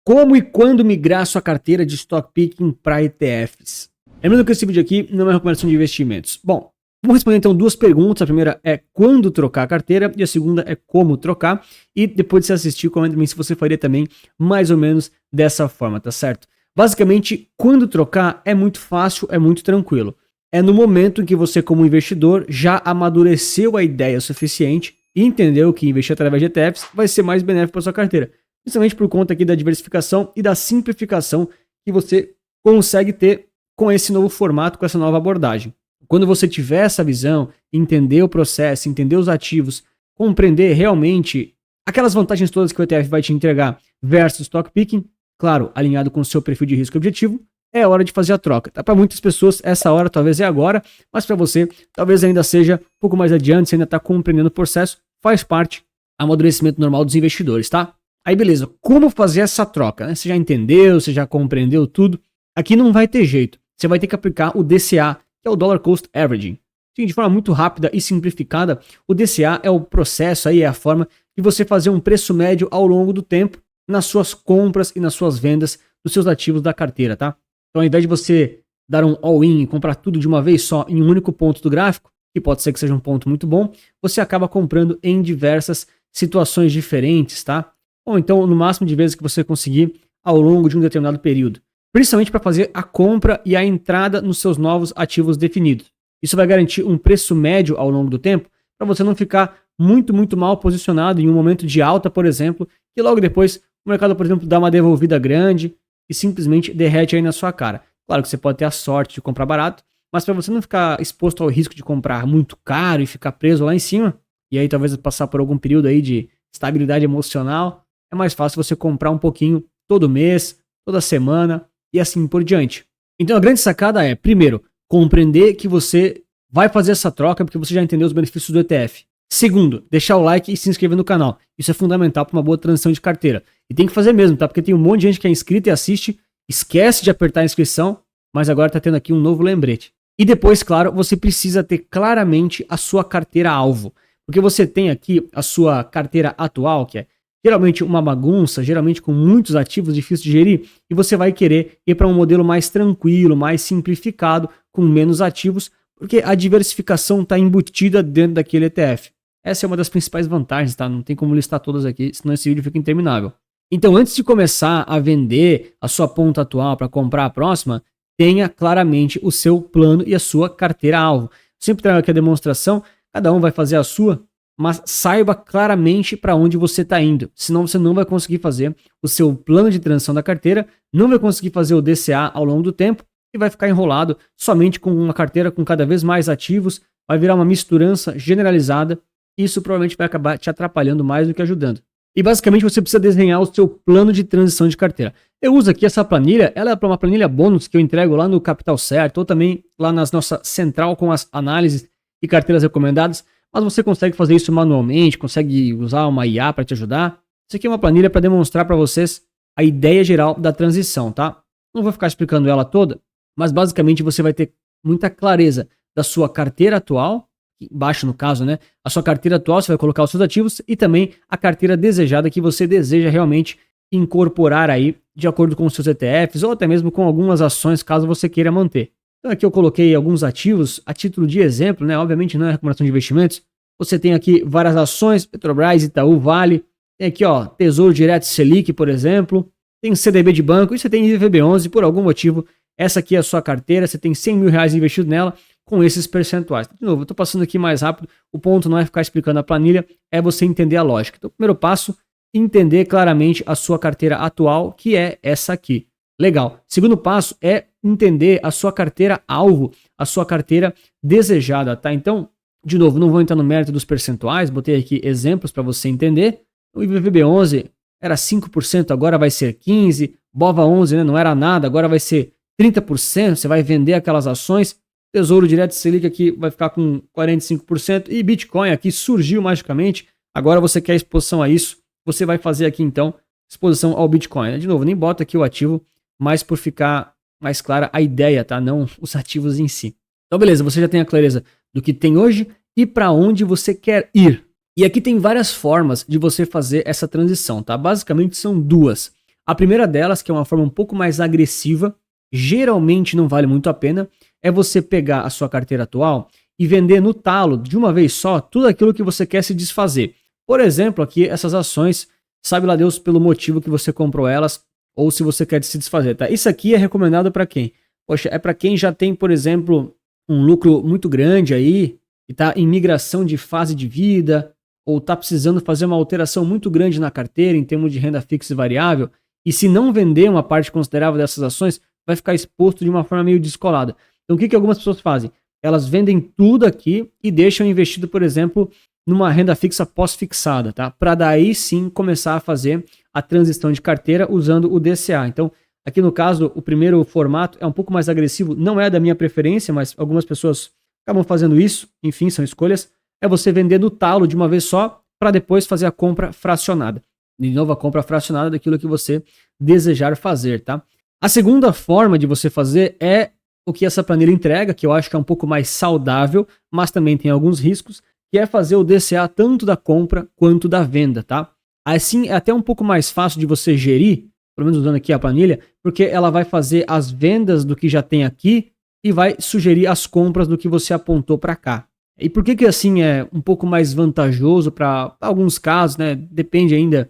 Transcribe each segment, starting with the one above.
Como e quando migrar sua carteira de stock picking para ETFs? Lembrando que esse vídeo aqui não é uma recomendação de investimentos. Bom, vamos responder então duas perguntas. A primeira é quando trocar a carteira e a segunda é como trocar. E depois de você assistir, comenta-me se você faria também mais ou menos dessa forma, tá certo? Basicamente, quando trocar é muito fácil, é muito tranquilo. É no momento em que você, como investidor, já amadureceu a ideia suficiente e entendeu que investir através de ETFs vai ser mais benéfico para sua carteira. Principalmente por conta aqui da diversificação e da simplificação que você consegue ter com esse novo formato, com essa nova abordagem. Quando você tiver essa visão, entender o processo, entender os ativos, compreender realmente aquelas vantagens todas que o ETF vai te entregar versus stock picking, claro, alinhado com o seu perfil de risco e objetivo, é hora de fazer a troca. Tá? Para muitas pessoas, essa hora talvez é agora, mas para você, talvez ainda seja um pouco mais adiante, você ainda está compreendendo o processo, faz parte do amadurecimento normal dos investidores, tá? Aí beleza, como fazer essa troca? Né? Você já entendeu, você já compreendeu tudo? Aqui não vai ter jeito. Você vai ter que aplicar o DCA, que é o Dollar Cost Averaging. Sim, de forma muito rápida e simplificada, o DCA é o processo, aí é a forma de você fazer um preço médio ao longo do tempo nas suas compras e nas suas vendas dos seus ativos da carteira, tá? Então ao invés de você dar um all-in e comprar tudo de uma vez só em um único ponto do gráfico, que pode ser que seja um ponto muito bom, você acaba comprando em diversas situações diferentes, tá? Ou então no máximo de vezes que você conseguir ao longo de um determinado período. Principalmente para fazer a compra e a entrada nos seus novos ativos definidos. Isso vai garantir um preço médio ao longo do tempo, para você não ficar muito mal posicionado em um momento de alta, por exemplo, que logo depois o mercado, por exemplo, dá uma devolvida grande e simplesmente derrete aí na sua cara. Claro que você pode ter a sorte de comprar barato, mas para você não ficar exposto ao risco de comprar muito caro e ficar preso lá em cima, e aí talvez passar por algum período aí de estabilidade emocional, é mais fácil você comprar um pouquinho todo mês, toda semana e assim por diante. Então a grande sacada é, primeiro, compreender que você vai fazer essa troca porque você já entendeu os benefícios do ETF. Segundo, deixar o like e se inscrever no canal. Isso é fundamental para uma boa transição de carteira. E tem que fazer mesmo, tá? Porque tem um monte de gente que é inscrita e assiste, esquece de apertar a inscrição, mas agora tá tendo aqui um novo lembrete. E depois, claro, você precisa ter claramente a sua carteira alvo. Porque você tem aqui a sua carteira atual, que é geralmente uma bagunça, geralmente com muitos ativos difíceis de gerir, e você vai querer ir para um modelo mais tranquilo, mais simplificado, com menos ativos, porque a diversificação está embutida dentro daquele ETF. Essa é uma das principais vantagens, tá? Não tem como listar todas aqui, senão esse vídeo fica interminável. Então, antes de começar a vender a sua ponta atual para comprar a próxima, tenha claramente o seu plano e a sua carteira-alvo. Sempre trago aqui a demonstração, cada um vai fazer a sua, mas saiba claramente para onde você está indo, senão você não vai conseguir fazer o seu plano de transição da carteira, não vai conseguir fazer o DCA ao longo do tempo e vai ficar enrolado somente com uma carteira com cada vez mais ativos, vai virar uma misturança generalizada e isso provavelmente vai acabar te atrapalhando mais do que ajudando. E basicamente você precisa desenhar o seu plano de transição de carteira. Eu uso aqui essa planilha, ela é uma planilha bônus que eu entrego lá no Capital Certo ou também lá na nossa central com as análises e carteiras recomendadas. Mas você consegue fazer isso manualmente, consegue usar uma IA para te ajudar. Isso aqui é uma planilha para demonstrar para vocês a ideia geral da transição, tá? Não vou ficar explicando ela toda, mas basicamente você vai ter muita clareza da sua carteira atual, embaixo no caso, né? A sua carteira atual, você vai colocar os seus ativos e também a carteira desejada que você deseja realmente incorporar aí de acordo com os seus ETFs ou até mesmo com algumas ações caso você queira manter. Então aqui eu coloquei alguns ativos a título de exemplo, né? Obviamente não é recomendação de investimentos. Você tem aqui várias ações, Petrobras, Itaú, Vale. Tem aqui, ó, Tesouro Direto Selic, por exemplo. Tem CDB de banco e você tem IVB11. Por algum motivo, essa aqui é a sua carteira. Você tem 100 mil reais investido nela com esses percentuais. De novo, eu estou passando aqui mais rápido. O ponto não é ficar explicando a planilha, é você entender a lógica. Então, primeiro passo, entender claramente a sua carteira atual, que é essa aqui. Legal. Segundo passo é entender a sua carteira alvo, a sua carteira desejada, tá? Então, de novo, não vou entrar no mérito dos percentuais, botei aqui exemplos para você entender. O IVVB11 era 5%, agora vai ser 15%. BOVA11, né, não era nada, agora vai ser 30%. Você vai vender aquelas ações. Tesouro Direto Selic aqui vai ficar com 45%. E Bitcoin aqui surgiu magicamente. Agora você quer exposição a isso. Você vai fazer aqui então exposição ao Bitcoin. De novo, nem bota aqui o ativo, mas por ficar mais clara a ideia, tá? Não os ativos em si. Então beleza, você já tem a clareza do que tem hoje e para onde você quer ir. E aqui tem várias formas de você fazer essa transição, tá? Basicamente são duas. A primeira delas, que é uma forma um pouco mais agressiva, geralmente não vale muito a pena, é você pegar a sua carteira atual e vender no talo, de uma vez só, tudo aquilo que você quer se desfazer. Por exemplo, aqui essas ações, sabe lá Deus pelo motivo que você comprou elas, ou se você quer se desfazer, tá? Isso aqui é recomendado para quem? Poxa, é para quem já tem, por exemplo, um lucro muito grande aí, e está em migração de fase de vida, ou está precisando fazer uma alteração muito grande na carteira em termos de renda fixa e variável, e se não vender uma parte considerável dessas ações, vai ficar exposto de uma forma meio descolada. Então o que algumas pessoas fazem? Elas vendem tudo aqui e deixam investido, por exemplo, numa renda fixa pós-fixada, tá? Para daí sim começar a fazer a transição de carteira usando o DCA. Então, aqui no caso, o primeiro formato é um pouco mais agressivo, não é da minha preferência, mas algumas pessoas acabam fazendo isso, enfim, são escolhas. É você vender no talo de uma vez só, para depois fazer a compra fracionada. De novo, a compra fracionada daquilo que você desejar fazer, tá? A segunda forma de você fazer é o que essa planilha entrega, que eu acho que é um pouco mais saudável, mas também tem alguns riscos, que é fazer o DCA tanto da compra quanto da venda, tá? Assim, é até um pouco mais fácil de você gerir, pelo menos usando aqui a planilha, porque ela vai fazer as vendas do que já tem aqui e vai sugerir as compras do que você apontou para cá. E por que assim é um pouco mais vantajoso para alguns casos, né? Depende ainda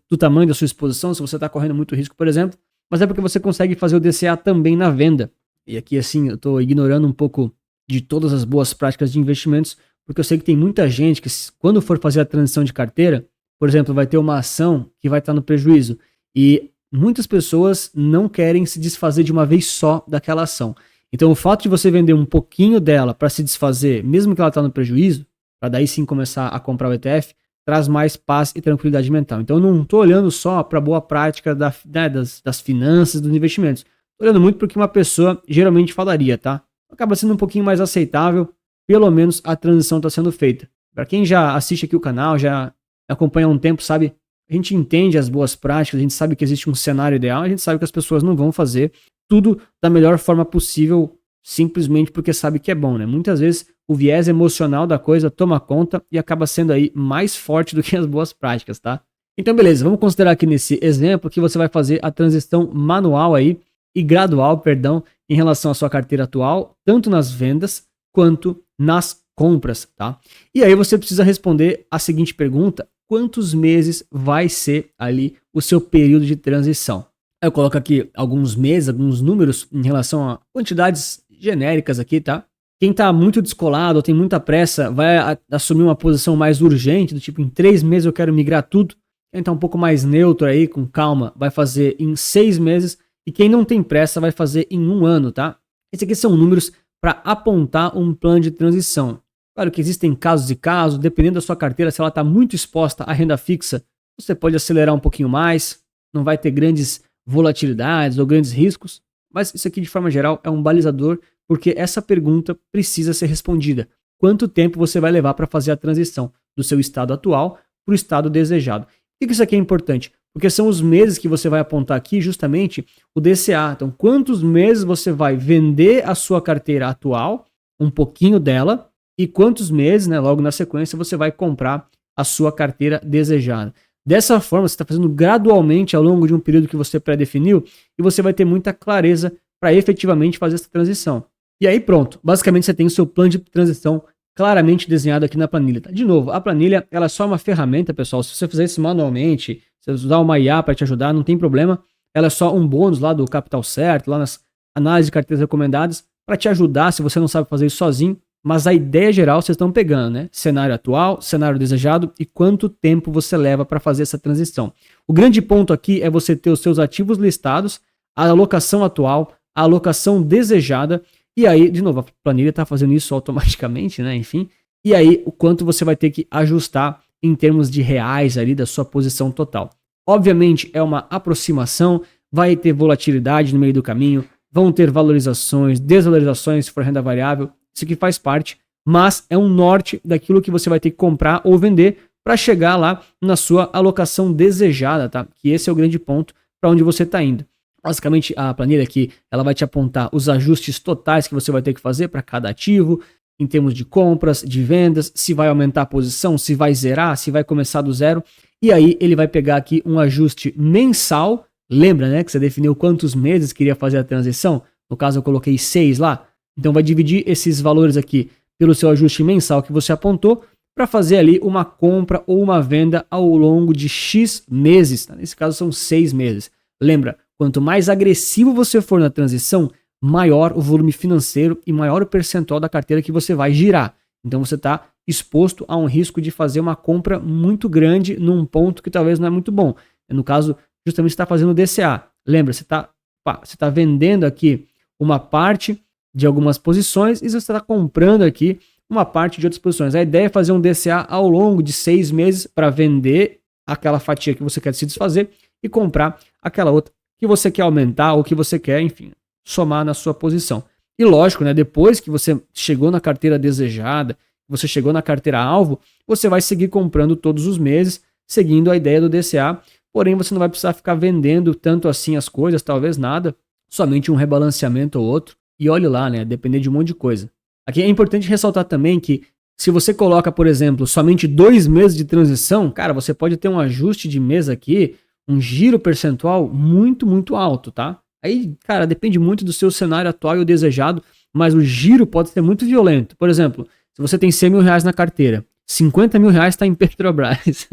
do tamanho da sua exposição, se você está correndo muito risco, por exemplo, mas é porque você consegue fazer o DCA também na venda. E aqui, assim, eu estou ignorando um pouco de todas as boas práticas de investimentos, porque eu sei que tem muita gente que, quando for fazer a transição de carteira, por exemplo, vai ter uma ação que vai estar no prejuízo. E muitas pessoas não querem se desfazer de uma vez só daquela ação. Então, o fato de você vender um pouquinho dela para se desfazer, mesmo que ela está no prejuízo, para daí sim começar a comprar o ETF, traz mais paz e tranquilidade mental. Então, eu não estou olhando só para a boa prática das finanças, dos investimentos. Estou olhando muito porque uma pessoa geralmente falaria, tá? Acaba sendo um pouquinho mais aceitável, pelo menos a transição está sendo feita. Para quem já assiste aqui o canal, já acompanha há um tempo, sabe? A gente entende as boas práticas, a gente sabe que existe um cenário ideal, a gente sabe que as pessoas não vão fazer tudo da melhor forma possível, simplesmente porque sabe que é bom, né? Muitas vezes o viés emocional da coisa toma conta e acaba sendo aí mais forte do que as boas práticas, tá? Então, beleza, vamos considerar aqui nesse exemplo que você vai fazer a transição manual aí e gradual, perdão, em relação à sua carteira atual, tanto nas vendas quanto nas compras, tá? E aí você precisa responder a seguinte pergunta: quantos meses vai ser ali o seu período de transição? Eu coloco aqui alguns meses, alguns números em relação a quantidades genéricas aqui, tá? Quem tá muito descolado ou tem muita pressa vai assumir uma posição mais urgente, do tipo, em 3 meses eu quero migrar tudo. Quem tá um pouco mais neutro aí, com calma, vai fazer em 6 meses. E quem não tem pressa vai fazer em 1 ano, tá? Esses aqui são números para apontar um plano de transição. Claro que existem casos e casos, dependendo da sua carteira, se ela está muito exposta à renda fixa, você pode acelerar um pouquinho mais, não vai ter grandes volatilidades ou grandes riscos, mas isso aqui de forma geral é um balizador, porque essa pergunta precisa ser respondida. Quanto tempo você vai levar para fazer a transição do seu estado atual para o estado desejado? Por que isso aqui é importante? Porque são os meses que você vai apontar aqui justamente o DCA. Então, quantos meses você vai vender a sua carteira atual, um pouquinho dela, e quantos meses, né, logo na sequência, você vai comprar a sua carteira desejada. Dessa forma, você está fazendo gradualmente ao longo de um período que você pré-definiu e você vai ter muita clareza para efetivamente fazer essa transição. E aí pronto, basicamente você tem o seu plano de transição claramente desenhado aqui na planilha. Tá? De novo, a planilha ela é só uma ferramenta, pessoal. Se você fizer isso manualmente, se você usar uma IA para te ajudar, não tem problema. Ela é só um bônus lá do Capital Certo, lá nas análises de carteiras recomendadas, para te ajudar se você não sabe fazer isso sozinho. Mas a ideia geral vocês estão pegando, né? Cenário atual, cenário desejado e quanto tempo você leva para fazer essa transição. O grande ponto aqui é você ter os seus ativos listados, a alocação atual, a alocação desejada, e aí, de novo, a planilha está fazendo isso automaticamente, né? Enfim, e aí o quanto você vai ter que ajustar em termos de reais ali da sua posição total. Obviamente é uma aproximação, vai ter volatilidade no meio do caminho, vão ter valorizações, desvalorizações se for renda variável, isso aqui faz parte, mas é um norte daquilo que você vai ter que comprar ou vender para chegar lá na sua alocação desejada, tá? Que esse é o grande ponto para onde você está indo. Basicamente, a planilha aqui, ela vai te apontar os ajustes totais que você vai ter que fazer para cada ativo, em termos de compras, de vendas, se vai aumentar a posição, se vai zerar, se vai começar do zero. E aí ele vai pegar aqui um ajuste mensal. Lembra, né, que você definiu quantos meses queria fazer a transição? No caso eu coloquei 6 lá. Então vai dividir esses valores aqui pelo seu ajuste mensal que você apontou para fazer ali uma compra ou uma venda ao longo de X meses. Tá? Nesse caso são 6 meses. Lembra, quanto mais agressivo você for na transição, maior o volume financeiro e maior o percentual da carteira que você vai girar. Então você está exposto a um risco de fazer uma compra muito grande num ponto que talvez não é muito bom. No caso, justamente você está fazendo DCA. Lembra, você está vendendo aqui uma parte de algumas posições e você está comprando aqui uma parte de outras posições. A ideia é fazer um DCA ao longo de 6 meses para vender aquela fatia que você quer se desfazer e comprar aquela outra que você quer aumentar ou que você quer, enfim, somar na sua posição. E lógico, né, depois que você chegou na carteira desejada, você chegou na carteira alvo, você vai seguir comprando todos os meses, seguindo a ideia do DCA, porém você não vai precisar ficar vendendo tanto assim as coisas, talvez nada, somente um rebalanceamento ou outro, e olhe lá, né, depender de um monte de coisa. Aqui é importante ressaltar também que se você coloca, por exemplo, somente 2 meses de transição, cara, você pode ter um ajuste de mês aqui, um giro percentual muito alto, tá? Aí, cara, depende muito do seu cenário atual e o desejado, mas o giro pode ser muito violento. Por exemplo, se você tem 100 mil reais na carteira, 50 mil reais está em Petrobras.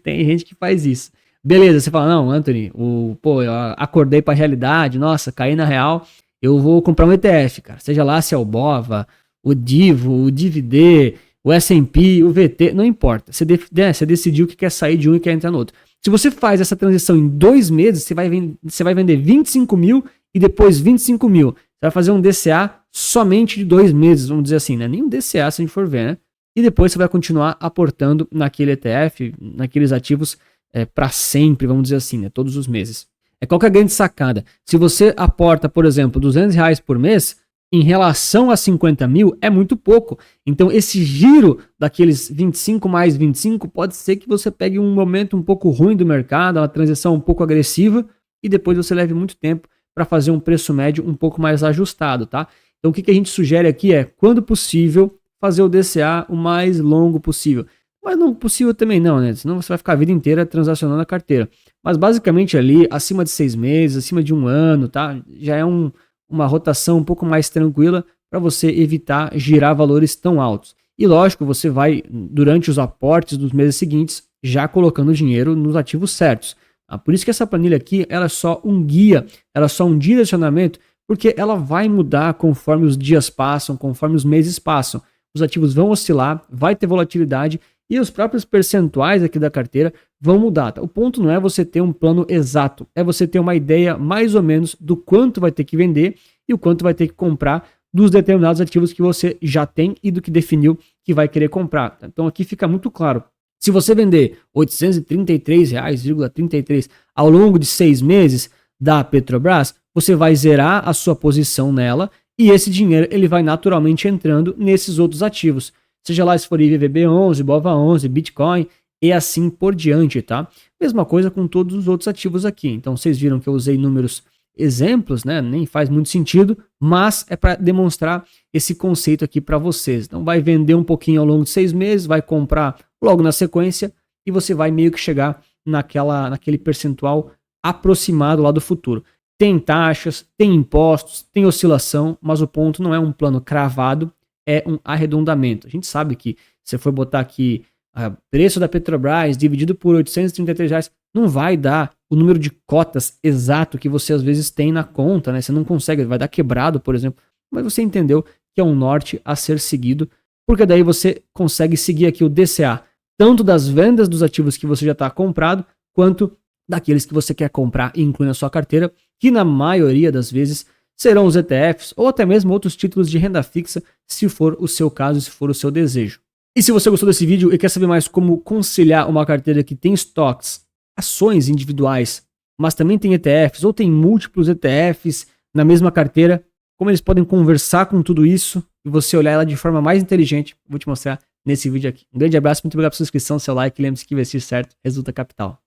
Tem gente que faz isso. Beleza, você fala, não, Anthony, eu acordei para a realidade, nossa, caí na real, eu vou comprar um ETF, cara. Seja lá se é o BOVA, o DIVO, o DIVD, o S&P, o VT, não importa. Você decidiu que quer sair de um e quer entrar no outro. Se você faz essa transição em 2 meses, você vai vender 25 mil e depois 25 mil. Você vai fazer um DCA somente de 2 meses, vamos dizer assim, né? Nem um DCA se a gente for ver, né? E depois você vai continuar aportando naquele ETF, naqueles ativos para sempre, vamos dizer assim, né? Todos os meses. Qual que é a grande sacada? Se você aporta, por exemplo, R$200 por mês, em relação a 50 mil, é muito pouco. Então, esse giro daqueles 25 mais 25, pode ser que você pegue um momento um pouco ruim do mercado, uma transição um pouco agressiva, e depois você leve muito tempo para fazer um preço médio um pouco mais ajustado, tá? Então, o que a gente sugere aqui é, quando possível, fazer o DCA o mais longo possível. Mas não possível também não, né? Senão você vai ficar a vida inteira transacionando a carteira. Mas, basicamente, ali, acima de 6 meses, acima de 1 ano, tá? Já é uma rotação um pouco mais tranquila para você evitar girar valores tão altos. E lógico, você vai, durante os aportes dos meses seguintes, já colocando dinheiro nos ativos certos. Tá? Por isso que essa planilha aqui, ela é só um guia, ela é só um direcionamento, porque ela vai mudar conforme os dias passam, conforme os meses passam. Os ativos vão oscilar, vai ter volatilidade e os próprios percentuais aqui da carteira vão mudar. Tá? O ponto não é você ter um plano exato, é você ter uma ideia mais ou menos do quanto vai ter que vender e o quanto vai ter que comprar dos determinados ativos que você já tem e do que definiu que vai querer comprar. Tá? Então aqui fica muito claro. Se você vender R$ 833,33 ao longo de 6 meses da Petrobras, você vai zerar a sua posição nela e esse dinheiro ele vai naturalmente entrando nesses outros ativos. Seja lá se for IVVB11, BOVA11, Bitcoin e assim por diante, tá? Mesma coisa com todos os outros ativos aqui. Então vocês viram que eu usei números exemplos, né? Nem faz muito sentido, mas é para demonstrar esse conceito aqui para vocês. Então vai vender um pouquinho ao longo de 6 meses, vai comprar logo na sequência e você vai meio que chegar naquele percentual aproximado lá do futuro. Tem taxas, tem impostos, tem oscilação, mas o ponto não é um plano cravado, é um arredondamento. A gente sabe que se você for botar aqui o preço da Petrobras dividido por R$ 833, não vai dar o número de cotas exato que você às vezes tem na conta, né? Você não consegue, vai dar quebrado, por exemplo. Mas você entendeu que é um norte a ser seguido, porque daí você consegue seguir aqui o DCA, tanto das vendas dos ativos que você já está comprado, quanto daqueles que você quer comprar e incluir na sua carteira, que na maioria das vezes serão os ETFs ou até mesmo outros títulos de renda fixa, se for o seu caso, se for o seu desejo. E se você gostou desse vídeo e quer saber mais como conciliar uma carteira que tem estoques, ações individuais, mas também tem ETFs ou tem múltiplos ETFs na mesma carteira, como eles podem conversar com tudo isso e você olhar ela de forma mais inteligente, vou te mostrar nesse vídeo aqui. Um grande abraço, muito obrigado pela sua inscrição, seu like, lembre-se que investir certo resulta capital.